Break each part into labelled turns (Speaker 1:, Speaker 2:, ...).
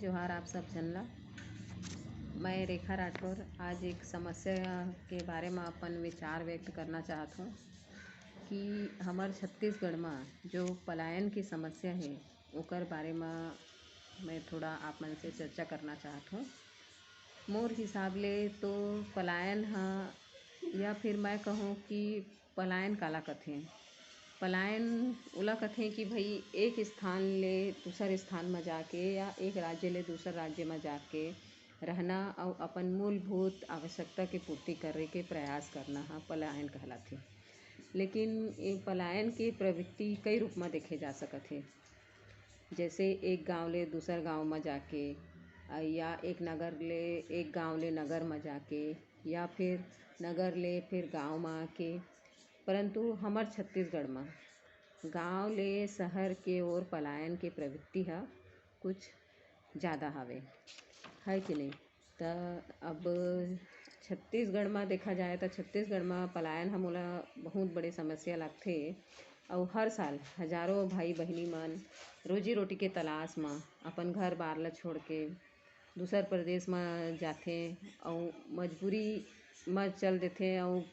Speaker 1: जोहार आप सब जन ला। मैं रेखा राठौर आज एक समस्या के बारे में अपन विचार व्यक्त करना चाहत हूँ कि हमार छत्तीसगढ़ में जो पलायन की समस्या है ओकर बारे में मैं थोड़ा आप मन से चर्चा करना चाहत हूँ। मोर हिसाब ले तो पलायन या फिर मैं कहूँ कि पलायन काला कथें। पलायन ओला कथें कि भाई एक स्थान ले दूसर स्थान में जाके या एक राज्य ले दूसर राज्य में जाके रहना और अपन मूलभूत आवश्यकता के पूर्ति करे के प्रयास करना हा पलायन कहलाथे। लेकिन ये पलायन की प्रवृत्ति कई रूप में देखे जा सकत है। जैसे एक गांव ले दूसर गांव में जाके या एक नगर ले एक गांव ले नगर में जाके या फिर नगर ले फिर गांव में आके। परंतु हमार छत्तीसगढ़ में गांव ले शहर के ओर पलायन के प्रवृत्ति है कुछ ज़्यादा हवे है कि नहीं। तो अब छत्तीसगढ़ में देखा जाए तो छत्तीसगढ़ में पलायन हमला बहुत बड़ी समस्या लगथे और हर साल हजारों भाई बहनी मन रोजी रोटी के तलाश में अपन घर बार ला छोड़ के दूसर प्रदेश में जाथे और मजबूरी में चल देथे और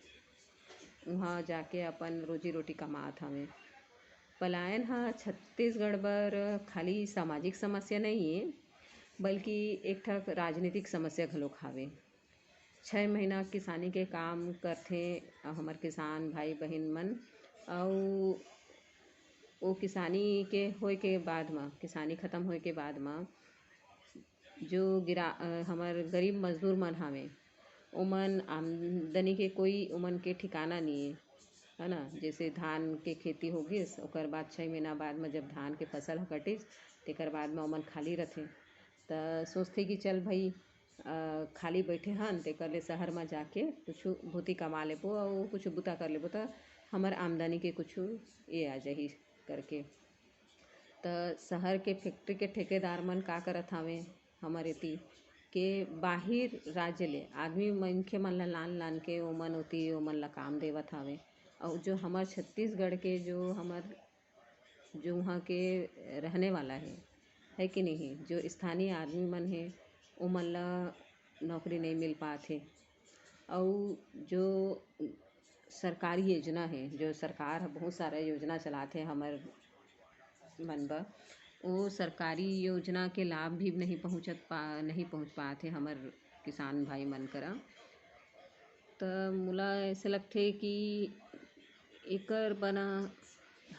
Speaker 1: वहाँ जाके अपन रोजी रोटी कमात हवे। पलायन छत्तीसगढ़ बर खाली सामाजिक समस्या नहीं है बल्कि एक ठक राजनीतिक समस्या घलोक हावे। 6 महीना किसानी के काम करथे हमार किसान भाई बहन मन और वो किसानी के होए के बाद में किसानी ख़त्म होए के बाद में जो हमार गरीब मजदूर मन हावे ओमन आमदनी के कोई ओमन के ठिकाना नहीं है ना। जैसे धान के खेती हो गिस ओकर बाद 6 महीना बाद में जब धान के फसल कटिस तेकर बाद में ओमन खाली रहथे तो सोचथे कि चल भाई खाली बैठे हन तेकर ले शहर में जाके कुछ भूती कमा लेबो और कुछ बुता कर लेबो तो हमार आमदनी के कुछ ये आ जाही करके। तो शहर के फैक्ट्री के ठेकेदार मन का करत हवे हमार एती के बाहिर राज्य ले आदमी मनखे मन ला लान के ओमन ओती ओमन ला काम देवत हवे। और जो हमार छत्तीसगढ़ के जो वहाँ के रहने वाला है कि नहीं, जो स्थानीय आदमी मन है ओमन ला नौकरी नहीं मिल पाथे। और जो सरकारी योजना है जो सरकार बहुत सारा योजना चलाते हमार मन बा वो सरकारी योजना के लाभ भी नहीं पहुँच पाते हमार किसान भाई मन करा। तो मोला ऐसे लगथे कि एकर बना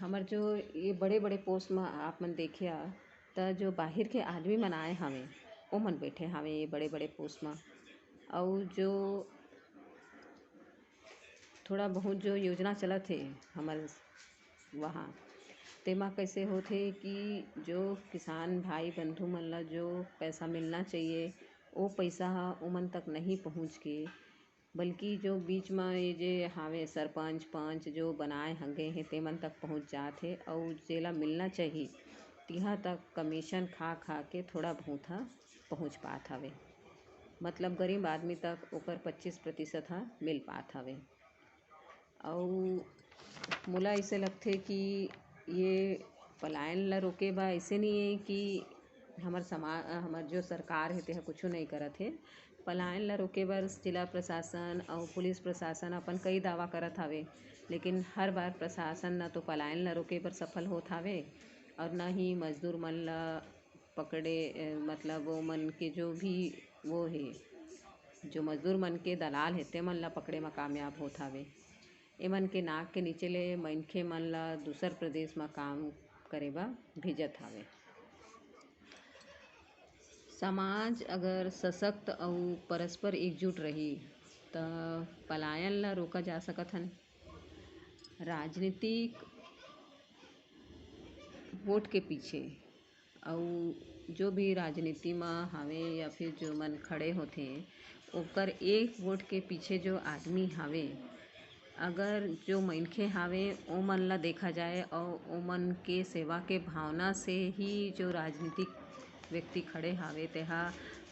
Speaker 1: हमार जो ये बड़े बड़े पोस्ट में आप मन देखिया तो जो बाहर के आदमी मन आए हवे ओमन बैठे हवे ये बड़े बड़े पोस्ट में। और जो थोड़ा बहुत जो योजना चलत है हमार वहाँ तेमा कैसे होथे कि जो किसान भाई बंधु मन ला जो पैसा मिलना चाहिए वो पैसा ओमन तक नहीं पहुँच के बल्कि जो बीच में ये जे हावे सरपंच पंच जो बनाए हंगे हैं तेमन तक पहुँच जाते और जेला मिलना चाहिए तिहा तक कमीशन खा के थोड़ा बहुत पहुँच पात हवे। मतलब गरीब आदमी तक ओकर 25% मिल पात हवे। और मोला ऐसे लगथे कि ये पलायन ला रोके बा ऐसे नहीं है कि हमार जो सरकार है तेहा कुछ नहीं करत है। पलायन ला रोके बर जिला प्रशासन और पुलिस प्रशासन अपन कई दावा करत हवे लेकिन हर बार प्रशासन न तो पलायन ला रोके बर सफल होत हवे और न ही मजदूर मन ला पकड़े मतलब वो मन के जो भी वो है जो मजदूर मन के दलाल है ते मन ला पकड़े में कामयाब होत हवे। एमन के नाक के नीचे ले मनखे मन ला दूसर प्रदेश में काम करे बा भेजत हवे। समाज अगर सशक्त और परस्पर एकजुट रही तो पलायन ला रोका जा सकत हन। राजनीतिक वोट के पीछे और जो भी राजनीति में हावे या फिर जो मन खड़े होते ओकर एक वोट के पीछे जो आदमी हावे अगर जो मनखे हावे ओमन ला देखा जाए और ओमन के सेवा के भावना से ही जो राजनीतिक व्यक्ति खड़े हावे तेहा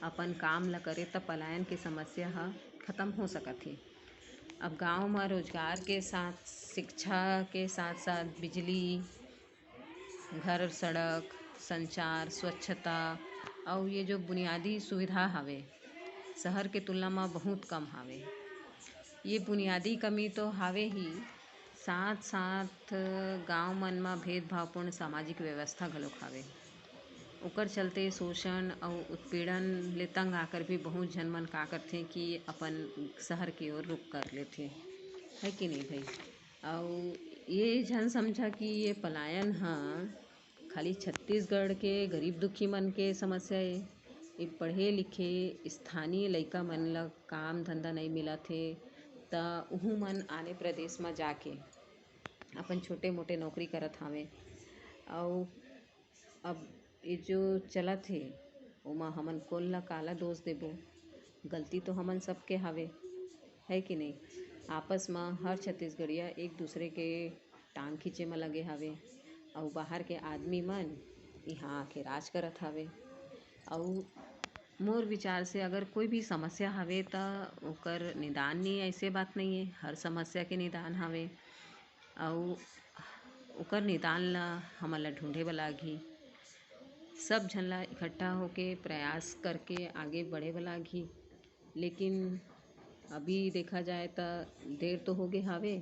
Speaker 1: अपन काम ला करे तब पलायन की समस्या ख़त्म हो सकत है। अब गांव में रोजगार के साथ शिक्षा के साथ साथ बिजली घर सड़क संचार स्वच्छता और ये जो बुनियादी सुविधा हवे शहर के तुलना में बहुत कम हवे। ये बुनियादी कमी तो हावे ही, साथ साथ गाँव मन में भेदभावपूर्ण सामाजिक व्यवस्था घलोक हावे। ओकर चलते शोषण और उत्पीड़न ले तंग आकर भी बहुत झन मन का करथे कि अपन शहर की ओर रुख कर लेथे, है कि नहीं भाई। और ये झन समझा कि ये पलायन खाली छत्तीसगढ़ के गरीब दुखी मन के समस्या है। ये पढ़े लिखे स्थानीय लइका मन ला काम धंधा नहीं मिलत हे त उहू मन आने प्रदेश में जाके अपन छोटे मोटे नौकरी करत हावे। और अब ये जो चलत हे ओमा हमन कोन ला काला दोष देबो, गलती तो हमन सबके हावे, है कि नहीं। आपस में हर छत्तीसगढ़िया एक दूसरे के टांग खींचे में लगे हावे और बाहर के आदमी मन यहाँ आके राज करत हावे। और मोर विचार से अगर कोई भी समस्या हवे त ओकर निदान नहीं, ऐसे बात नहीं है, हर समस्या के निदान हवे और ओकर निदान ला हमन ला ढूंढे बर लागही। सब झन ला इकट्ठा होके प्रयास करके आगे बढ़े बर लागही। लेकिन अभी देखा जाए तो देर तो हो गए हावे,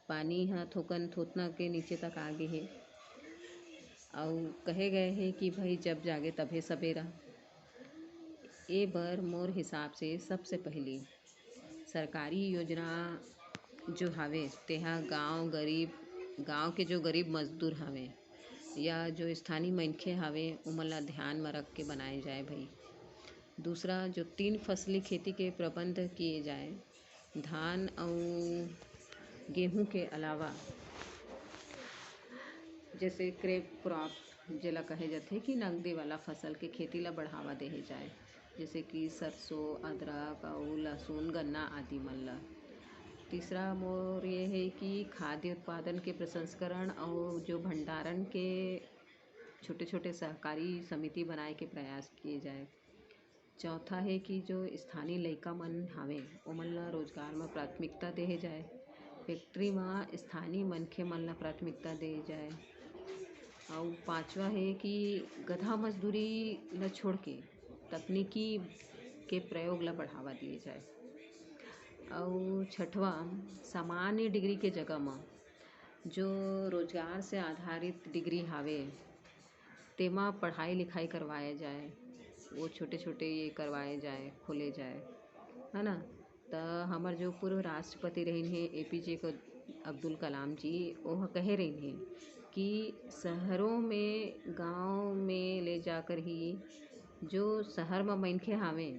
Speaker 1: पानी थोकन थोतना के नीचे तक आ गए है। और कहे गए हैं कि भाई जब जागे तभे सवेरा। ए बर मोर हिसाब से सबसे पहली सरकारी योजना जो हावे तेहा गांव के जो गरीब मजदूर हावे या जो स्थानीय मनखे हावे ओमन ला ध्यान में रख के बनाए जाए भाई। दूसरा, जो 3 फसली खेती के प्रबंध किए जाए, धान और गेहूं के अलावा जैसे क्रेप क्रॉप जेला कहे जाथे कि नगदी वाला फसल के खेती ला बढ़ावा देहे जाए, जैसे कि सरसों, अदरक और लहसुन, गन्ना आदि मन ला। तीसरा मोर ये है कि खाद्य उत्पादन के प्रसंस्करण और जो भंडारण के छोटे छोटे सहकारी समिति बनाए के प्रयास किए जाए। चौथा है कि जो स्थानीय लइका मन हावे ओमन ला रोजगार में प्राथमिकता देहे जाए, फैक्ट्री में स्थानीय मनखे मन ला प्राथमिकता दे जाए। और पांचवा है कि गधा मजदूरी ला छोड़ के तकनीकी के प्रयोग ला बढ़ावा दिए जाए। और छठवा, सामान्य डिग्री के जगह में जो रोजगार से आधारित डिग्री हावे तेमा पढ़ाई लिखाई करवाया जाए, वो छोटे छोटे ये करवाए जाए, खोले जाए, है ना। तो हमार जो पूर्व राष्ट्रपति रही हैं APJ अब्दुल कलाम जी, वह कहे रही हैं कि शहरों में गांव में ले जाकर ही जो शहर में मनखे हावे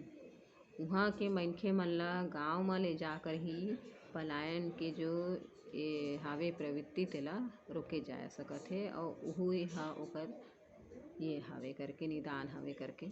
Speaker 1: वहाँ के मनखे मन ला गाँव में ले जाकर ही पलायन के जो ये हावे प्रवृत्ति तेला रोके जा सकत है। और वही ओकर ये हावे करके निदान हावे करके